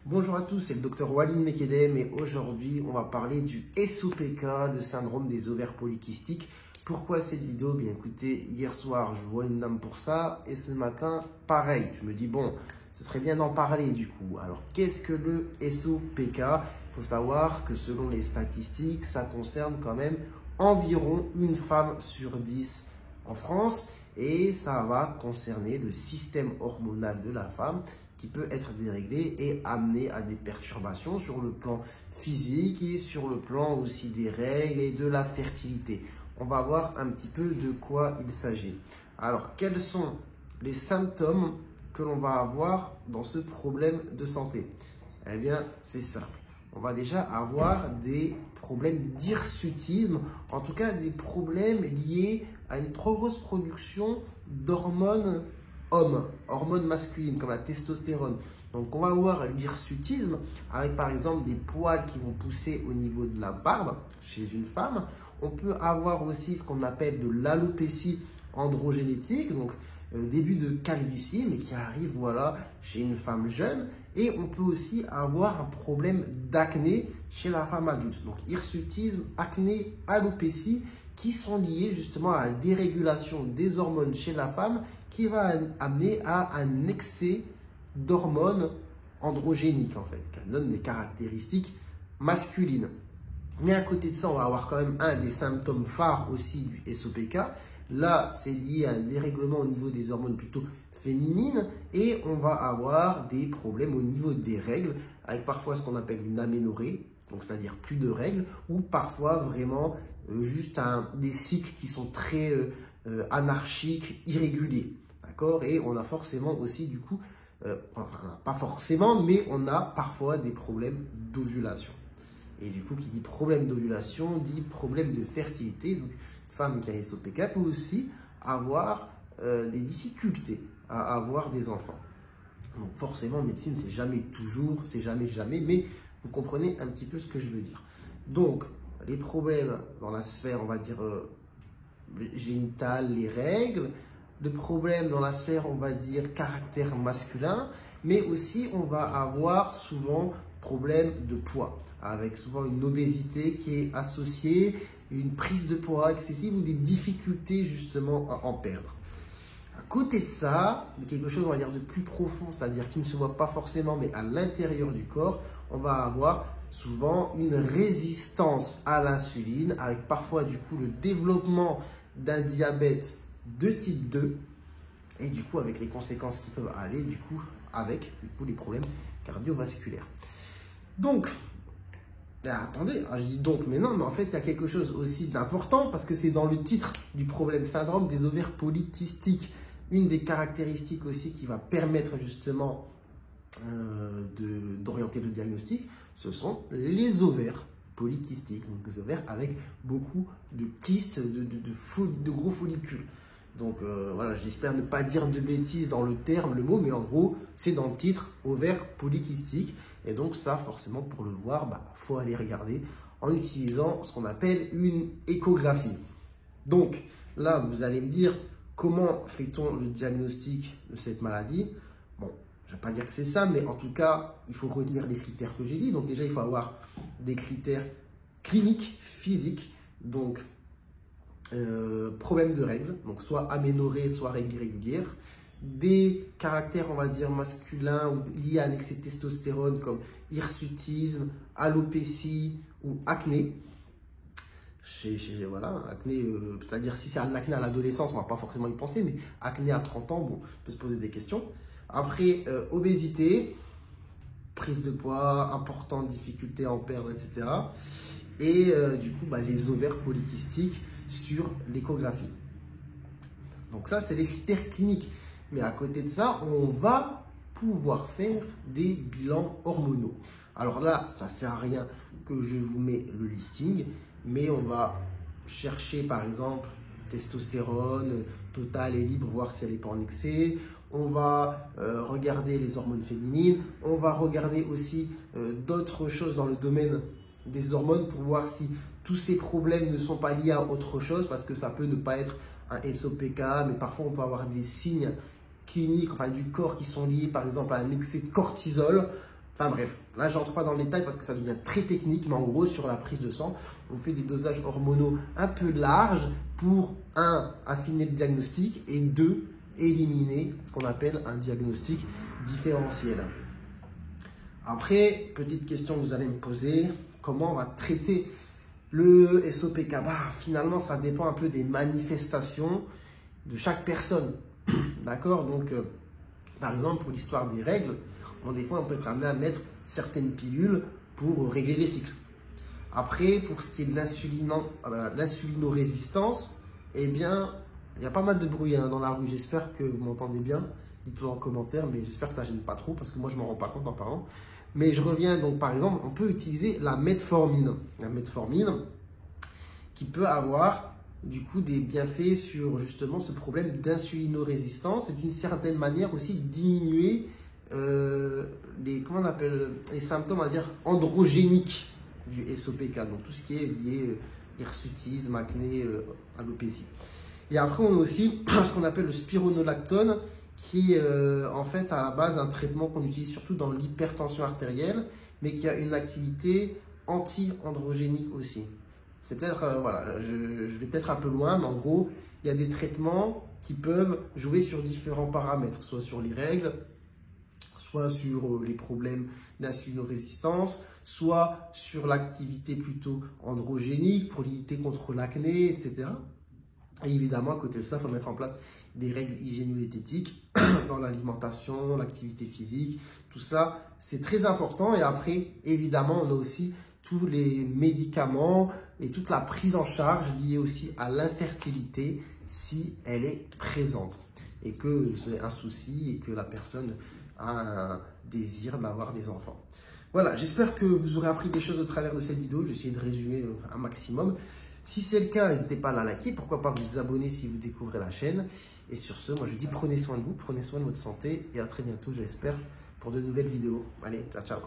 Bonjour à tous, c'est le docteur Walid Mekedem et aujourd'hui on va parler du SOPK, le syndrome des ovaires polykystiques. Pourquoi cette vidéo? Bien écoutez, hier soir je vois une dame pour ça et ce matin pareil. Je me dis bon, ce serait bien d'en parler du coup. Alors qu'est-ce que le SOPK? Il faut savoir que selon les statistiques, ça concerne quand même environ une femme sur 10 en France et ça va concerner le système hormonal de la femme qui peut être déréglé et amener à des perturbations sur le plan physique et sur le plan aussi des règles et de la fertilité. On va voir un petit peu de quoi il s'agit. Alors, quels sont les symptômes que l'on va avoir dans ce problème de santé? Eh bien, c'est simple. On va déjà avoir des problèmes d'hirsutisme, en tout cas des problèmes liés à une trop grosse production d'hormones hommes, hormones masculines comme la testostérone. Donc on va avoir l'hirsutisme avec par exemple des poils qui vont pousser au niveau de la barbe chez une femme. On peut avoir aussi ce qu'on appelle de l'alopécie androgénétique, donc début de calvitie, mais qui arrive voilà, chez une femme jeune. Et on peut aussi avoir un problème d'acné chez la femme adulte. Donc hirsutisme, acné, alopécie, qui sont liés justement à la dérégulation des hormones chez la femme qui va amener à un excès d'hormones androgéniques en fait, qui donne des caractéristiques masculines. Mais à côté de ça, on va avoir quand même un des symptômes phares aussi du SOPK. Là, c'est lié à un dérèglement au niveau des hormones plutôt féminines et on va avoir des problèmes au niveau des règles avec parfois ce qu'on appelle une aménorrhée, donc c'est-à-dire plus de règles, ou parfois vraiment juste des cycles qui sont très anarchiques, irréguliers. D'accord? Et on a forcément aussi du coup, enfin pas forcément, mais on a parfois des problèmes d'ovulation. Et du coup, qui dit problème d'ovulation, dit problème de fertilité. Donc, une femme qui a SOPK peut aussi avoir des difficultés à avoir des enfants. Donc forcément, en médecine, c'est jamais toujours, c'est jamais, mais vous comprenez un petit peu ce que je veux dire. Donc, les problèmes dans la sphère, on va dire, génitale, les règles, le problème dans la sphère, on va dire, caractère masculin, mais aussi on va avoir souvent problème de poids, avec souvent une obésité qui est associée, une prise de poids excessive ou des difficultés justement à en perdre. À côté de ça, quelque chose on va dire de plus profond, c'est-à-dire qui ne se voit pas forcément mais à l'intérieur du corps, on va avoir souvent une résistance à l'insuline avec parfois du coup le développement d'un diabète de type 2 et du coup avec les conséquences qui peuvent aller du coup avec du coup les problèmes cardiovasculaires. Donc, attendez, je dis donc, mais non, mais en fait, il y a quelque chose aussi d'important parce que c'est dans le titre du problème syndrome des ovaires polykystiques. Une des caractéristiques aussi qui va permettre justement d'orienter le diagnostic, ce sont les ovaires polykystiques, donc des ovaires avec beaucoup de kystes, de gros follicules. Donc voilà, j'espère ne pas dire de bêtises dans le terme, le mot, mais en gros, c'est dans le titre, ovaires polykystiques. Et donc ça, forcément, pour le voir, faut aller regarder en utilisant ce qu'on appelle une échographie. Donc là, vous allez me dire, comment fait-on le diagnostic de cette maladie? Bon, je ne vais pas dire que c'est ça, mais en tout cas, il faut retenir les critères que j'ai dit. Donc déjà, il faut avoir des critères cliniques, physiques, donc problème de règles, donc soit aménorrhée, soit règles irrégulières, des caractères, on va dire, masculins ou liés à un excès de testostérone comme hirsutisme, alopécie ou acné. Voilà, acné, c'est-à-dire si c'est un acné à l'adolescence, on va pas forcément y penser, mais acné à 30 ans, bon, on peut se poser des questions. Après, obésité, prise de poids, importante difficulté à en perdre, etc. Et du coup, les ovaires polykystiques sur l'échographie. Donc ça, c'est les critères cliniques. Mais à côté de ça, on va pouvoir faire des bilans hormonaux. Alors là, ça ne sert à rien que je vous mets le listing, mais on va chercher par exemple testostérone totale et libre, voir si elle n'est pas en excès. On va regarder les hormones féminines. On va regarder aussi d'autres choses dans le domaine des hormones pour voir si tous ces problèmes ne sont pas liés à autre chose, parce que ça peut ne pas être un SOPK, mais parfois on peut avoir des signes cliniques, enfin du corps qui sont liés par exemple à un excès de cortisol, Enfin bref, là j'entre pas dans le détail parce que ça devient très technique, mais en gros sur la prise de sang, on fait des dosages hormonaux un peu larges pour affiner le diagnostic et 2, éliminer ce qu'on appelle un diagnostic différentiel. Après, petite question que vous allez me poser, comment on va traiter le SOPK? Finalement, ça dépend un peu des manifestations de chaque personne. D'accord? Donc, par exemple, pour l'histoire des règles, des fois, on peut être amené à mettre certaines pilules pour régler les cycles. Après, pour ce qui est de l'insulinorésistance, eh bien, il y a pas mal de bruit dans la rue. J'espère que vous m'entendez bien. Dites-le en commentaire, mais j'espère que ça ne gêne pas trop parce que moi, je ne m'en rends pas compte en parlant. Mais je reviens donc, par exemple, on peut utiliser la metformine. La metformine qui peut avoir du coup des bienfaits sur justement ce problème d'insulinorésistance et d'une certaine manière aussi diminuer les symptômes, on va dire, androgéniques du SOPK, donc tout ce qui est lié hirsutisme, acné, alopécie. Et après, on a aussi ce qu'on appelle le spironolactone, qui est en fait à la base un traitement qu'on utilise surtout dans l'hypertension artérielle, mais qui a une activité anti-androgénique aussi. C'est peut-être, voilà, je vais peut-être un peu loin, mais en gros, il y a des traitements qui peuvent jouer sur différents paramètres, soit sur les règles, soit sur les problèmes d'insulinorésistance, soit sur l'activité plutôt androgénique pour lutter contre l'acné, etc. Et évidemment, à côté de ça, il faut mettre en place des règles hygiéno-diététiques dans l'alimentation, l'activité physique, tout ça, c'est très important. Et après, évidemment, on a aussi tous les médicaments et toute la prise en charge liée aussi à l'infertilité si elle est présente et que c'est un souci et que la personne a un désir d'avoir des enfants. Voilà, j'espère que vous aurez appris des choses au travers de cette vidéo. Je vais essayer de résumer un maximum. Si c'est le cas, n'hésitez pas à la liker. Pourquoi pas vous abonner si vous découvrez la chaîne. Et sur ce, moi je dis prenez soin de vous, prenez soin de votre santé et à très bientôt, j'espère, pour de nouvelles vidéos. Allez, ciao, ciao.